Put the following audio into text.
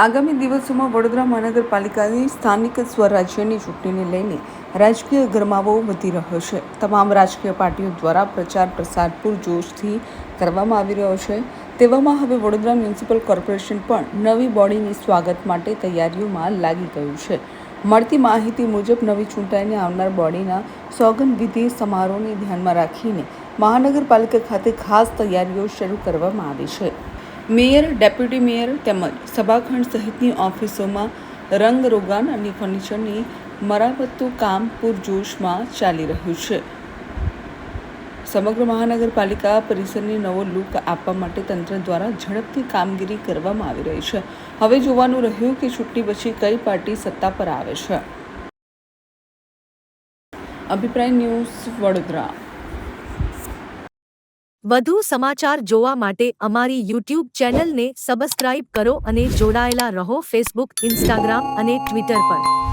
આગામી દિવસોમાં વડોદરા મહાનગરપાલિકાની સ્થાનિક સ્વરાજ્યની ચૂંટણીને લઈને રાજકીય ગરમાવો વધી રહ્યો છે. તમામ રાજકીય પાર્ટીઓ દ્વારા પ્રચાર પ્રસાર પૂરજોશથી કરવામાં આવી રહ્યો છે. તેવામાં હવે વડોદરા મ્યુનિસિપલ કોર્પોરેશન પણ નવી બોડીની સ્વાગત માટે તૈયારીઓમાં લાગી ગયું છે. મળતી માહિતી મુજબ નવી ચૂંટાઈને આવનાર બોડીના સોગંદવિધિ સમારોહને ધ્યાનમાં રાખીને મહાનગરપાલિકા ખાતે ખાસ તૈયારીઓ શરૂ કરવામાં આવી છે. મેયર, ડેપ્યુટી મેયર તેમજ સભાખંડ સહિતની ઓફિસોમાં રંગરોગાન અને ફર્નિચરની મરામતનું કામ પૂરજોશમાં ચાલી રહ્યું છે. સમગ્ર મહાનગરપાલિકા પરિસરને નવો લુક આપવા માટે તંત્ર દ્વારા ઝડપથી કામગીરી કરવામાં આવી રહી છે. હવે જોવાનું રહ્યું કે ચૂંટણી પછી કઈ પાર્ટી સત્તા પર આવે છે. અભિપ્રાય ન્યૂઝ, વડોદરા. વધુ સમાચાર જોવા માટે અમારી યુટ્યુબ ચેનલને સબસ્ક્રાઇબ કરો અને જોડાયેલા રહો ફેસબુક, ઇન્સ્ટાગ્રામ અને ટ્વિટર પર.